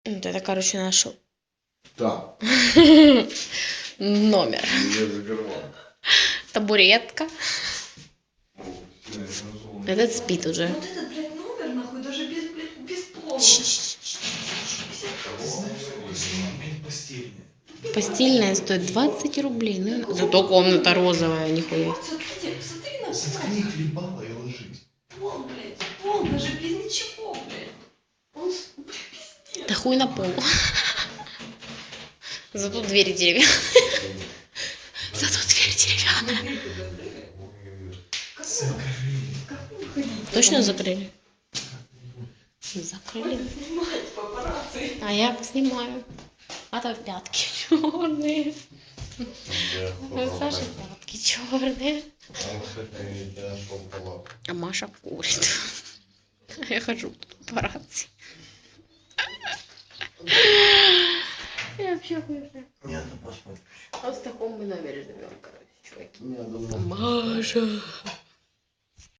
Вот это, короче, наш Да. номер. Я заперла. Табуретка. Этот спит уже. Вот этот, блядь, номер, нахуй, даже без пола. Постельная стоит 20 рублей. Ну, зато комната розовая, нихуя. Смотри на пол. Заскни хлебала и ложись. Пол, блядь, пол, даже без ничего, блядь. Он, пиздец. Да хуй на пол. Зато двери деревянные. Зато дверь деревянная. Как выходить? Точно закрыли? Закрыли. Снимать папарацци. А я снимаю. А то пятки черные. Саша пятки черные. А Маша курит. Я хожу тут папарацци. Я вообще хуй. Нет, посмотри. А в таком мы номере живем, короче, чуваки. Я думаю. Маша.